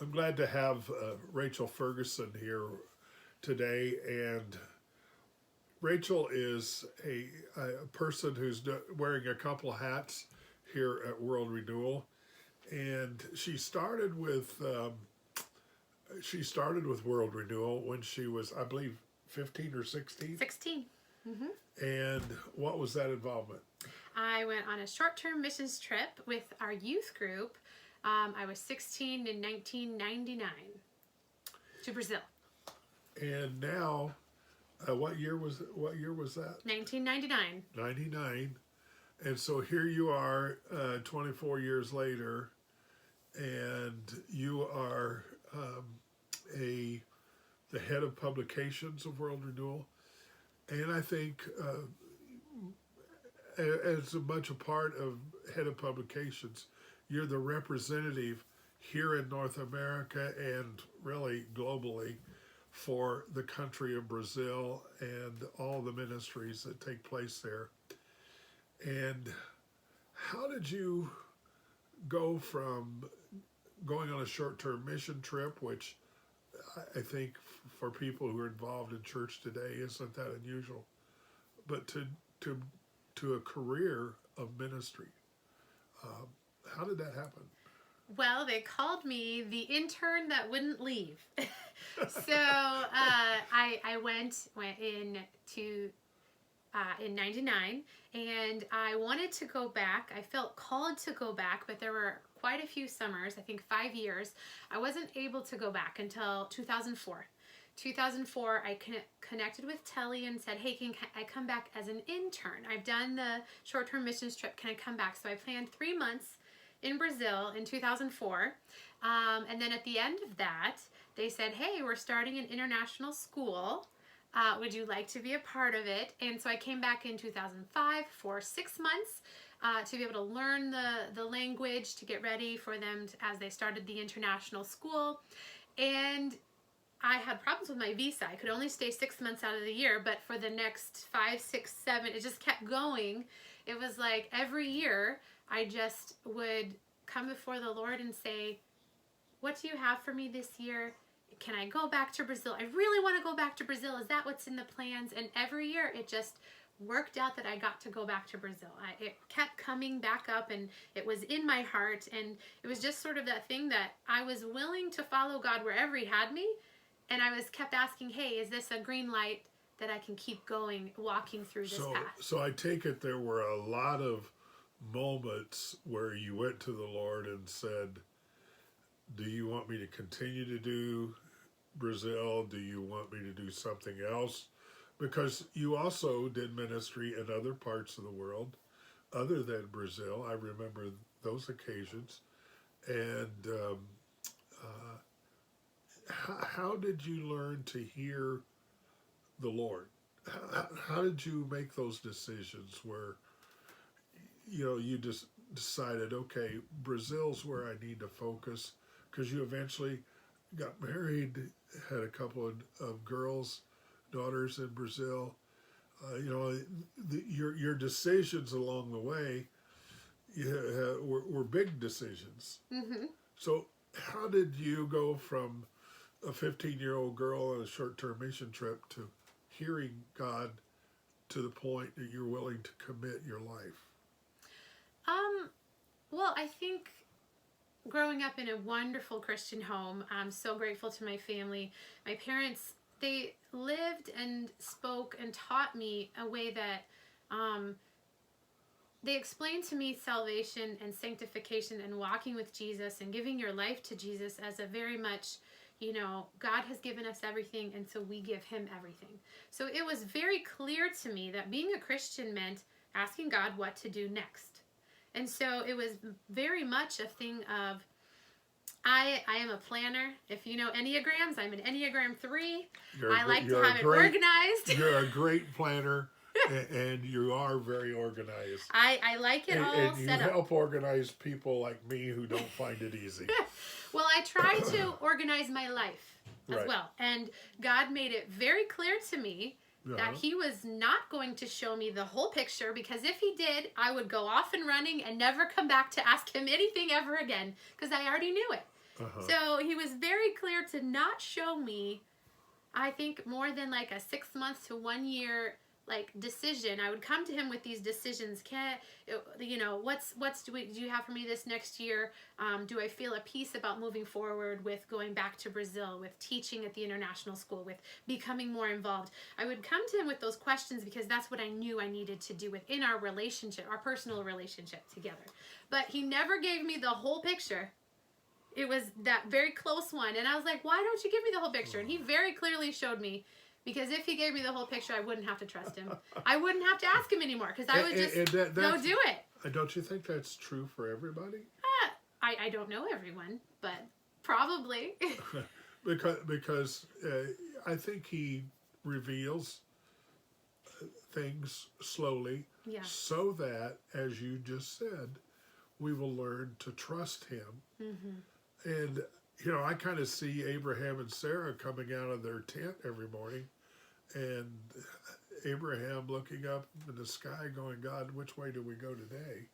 I'm glad to have Rachel Ferguson here today. And Rachel is a person who's wearing a couple hats here at World Renewal. And she started with World Renewal when she was, I believe, 15 or 16. 16. And what was that involvement? I went on a short-term missions trip with our youth group. I was 16 in 1999 to Brazil. And now, what year was that? 1999. 99. And so here you are, 24 years later, and you are the head of publications of World Renewal. And I think as much a part of head of publications, you're the representative here in North America and really globally for the country of Brazil and all the ministries that take place there. And how did you go from going on a short-term mission trip, which I think for people who are involved in church today isn't that unusual, but to a career of ministry? How did that happen? Well, they called me the intern that wouldn't leave. So I went in 99, and I wanted to go back. I felt called to go back, but there were quite a few summers, I think 5 years. I wasn't able to go back until 2004. 2004, I connected with Telly and said, hey, can I come back as an intern? I've done the short-term missions trip. Can I come back? So I planned 3 months in Brazil in 2004. And then at the end of that, they said, hey, we're starting an international school. Would you like to be a part of it? And so I came back in 2005 for 6 months to be able to learn the language, to get ready for them as they started the international school. And I had problems with my visa. I could only stay 6 months out of the year, but for the next 5, 6, 7, it just kept going. It was like every year I just would come before the Lord and say, what do you have for me this year? Can I go back to Brazil? I really want to go back to Brazil. Is that what's in the plans? And every year it just worked out that I got to go back to Brazil. It kept coming back up, and it was in my heart. And it was just sort of that thing that I was willing to follow God wherever He had me. And I was kept asking, hey, is this a green light that I can keep going, walking through this path? So I take it there were a lot of moments where you went to the Lord and said, do you want me to continue to do Brazil? Do you want me to do something else? Because you also did ministry in other parts of the world other than Brazil. I remember those occasions. And how did you learn to hear the Lord? How did you make those decisions where, you just decided, okay, Brazil's where I need to focus? Because you eventually got married, had a couple of girls, daughters in Brazil. Your decisions along the way were big decisions. Mm-hmm. So how did you go from a 15-year-old girl on a short-term mission trip to hearing God to the point that you're willing to commit your life? Well, I think growing up in a wonderful Christian home, I'm so grateful to my family. My parents, they lived and spoke and taught me a way that they explained to me salvation and sanctification and walking with Jesus and giving your life to Jesus as a very much, God has given us everything, and so we give Him everything. So it was very clear to me that being a Christian meant asking God what to do next. And so it was very much a thing of, I am a planner. If you know Enneagrams, I'm an Enneagram 3. I like to have it organized. You're a great planner, and you are very organized. I like it all set up. And you help organize people like me who don't find it easy. Well, I try to organize my life as well. And God made it very clear to me that He was not going to show me the whole picture, because if He did, I would go off and running and never come back to ask Him anything ever again, because I already knew it. Uh-huh. So he was very clear to not show me, I think, more than like a 6 months to 1 year like decision. I would come to him with these decisions. Do you have for me this next year? Do I feel a peace about moving forward with going back to Brazil, with teaching at the international school, with becoming more involved? I would come to him with those questions because that's what I knew I needed to do within our relationship, our personal relationship together. But he never gave me the whole picture. It was that very close one. And I was like, why don't you give me the whole picture? And he very clearly showed me, because if he gave me the whole picture, I wouldn't have to trust him. I wouldn't have to ask him anymore, because I would just go do it. Don't you think that's true for everybody? I don't know everyone, but probably. because I think he reveals things slowly, Yeah. so that, as you just said, we will learn to trust him. Mm-hmm. And I kind of see Abraham and Sarah coming out of their tent every morning, and Abraham looking up in the sky going, God, which way do we go today?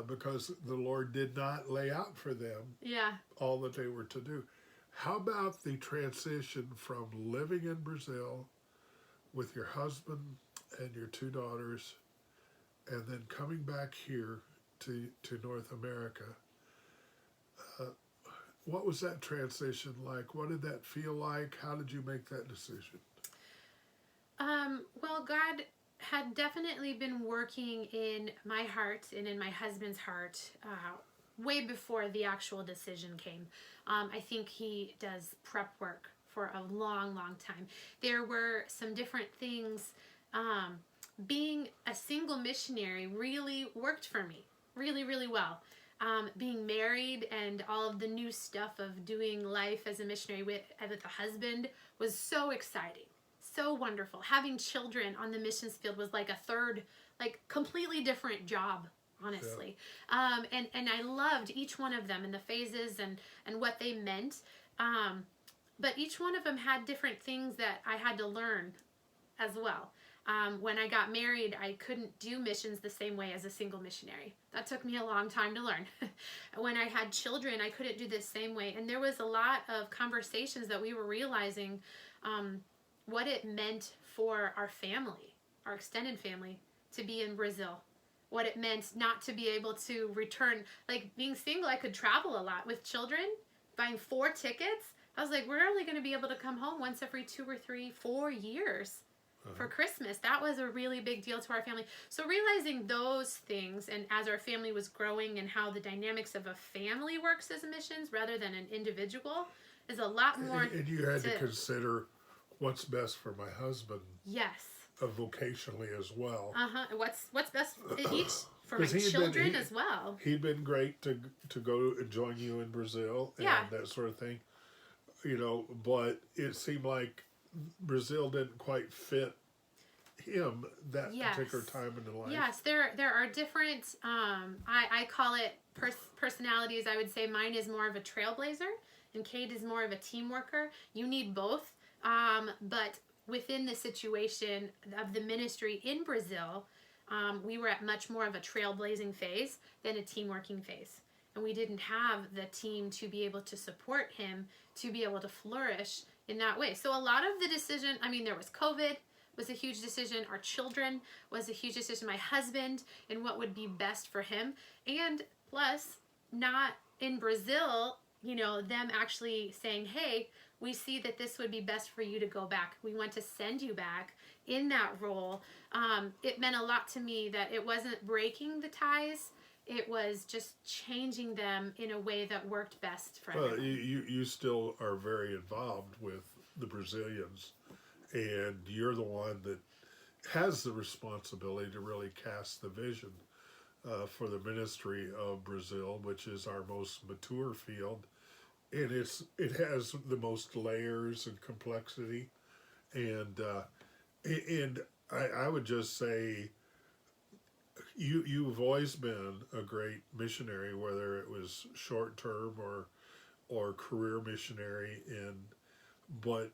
Because the Lord did not lay out for them all that they were to do. How about the transition from living in Brazil with your husband and your 2 daughters, and then coming back here to North America? What was that transition like? What did that feel like? How did you make that decision? Well, God had definitely been working in my heart and in my husband's heart way before the actual decision came. I think he does prep work for a long, long time. There were some different things. Being a single missionary really worked for me, really, really well. Being married and all of the new stuff of doing life as a missionary with a husband was so exciting, so wonderful. Having children on the missions field was like a third, like completely different job, honestly. Yeah. And I loved each one of them and the phases and what they meant. But each one of them had different things that I had to learn as well. When I got married, I couldn't do missions the same way as a single missionary. That took me a long time to learn. When I had children, I couldn't do the same way. And there was a lot of conversations that we were realizing what it meant for our family, our extended family, to be in Brazil. What it meant not to be able to return. Like being single, I could travel a lot. With children, buying 4 tickets, I was like, we're only going to be able to come home once every 2 or 3, 4 years. For Christmas. That was a really big deal to our family. So realizing those things, and as our family was growing, and how the dynamics of a family works as missions rather than an individual, is a lot more. And you had to consider what's best for my husband. Yes. Vocationally as well. What's best each for my children as well. He'd been great to go and join you in Brazil and that sort of thing. But it seemed like Brazil didn't quite fit him that particular time in the life. Yes, there are different, I call it personalities. I would say mine is more of a trailblazer and Kate is more of a team worker. You need both. But within the situation of the ministry in Brazil, we were at much more of a trailblazing phase than a team working phase. And we didn't have the team to be able to support him, to be able to flourish in that way. So a lot of the decision, there was COVID, was a huge decision. Our children was a huge decision. My husband and what would be best for him. And plus, not in Brazil, them actually saying, hey, we see that this would be best for you to go back. We want to send you back in that role. It meant a lot to me that it wasn't breaking the ties. It was just changing them in a way that worked best for everyone. Well, you still are very involved with the Brazilians, and you're the one that has the responsibility to really cast the vision for the ministry of Brazil, which is our most mature field, and it has the most layers and complexity, and I would just say, You've always been a great missionary, whether it was short term or career missionary, but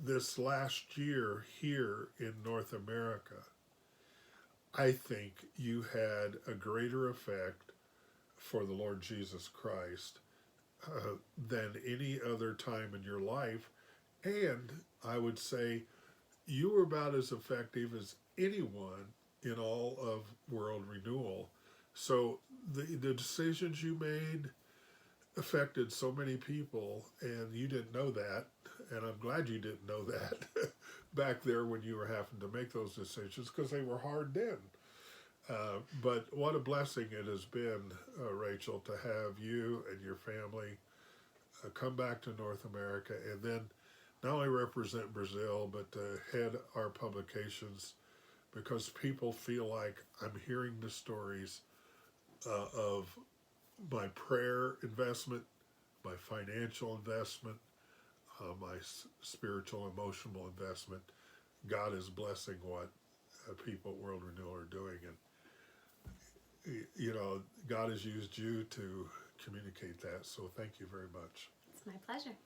this last year here in North America, I think you had a greater effect for the Lord Jesus Christ than any other time in your life. And I would say you were about as effective as anyone in all of world renewal. So the decisions you made affected so many people, and you didn't know that. And I'm glad you didn't know that back there when you were having to make those decisions because they were hard then. But what a blessing it has been, Rachel, to have you and your family come back to North America and then not only represent Brazil, but to head our publications because people feel like I'm hearing the stories of my prayer investment, my financial investment, my spiritual, emotional investment. God is blessing what people at World Renewal are doing. And, you know, God has used you to communicate that. So thank you very much. It's my pleasure.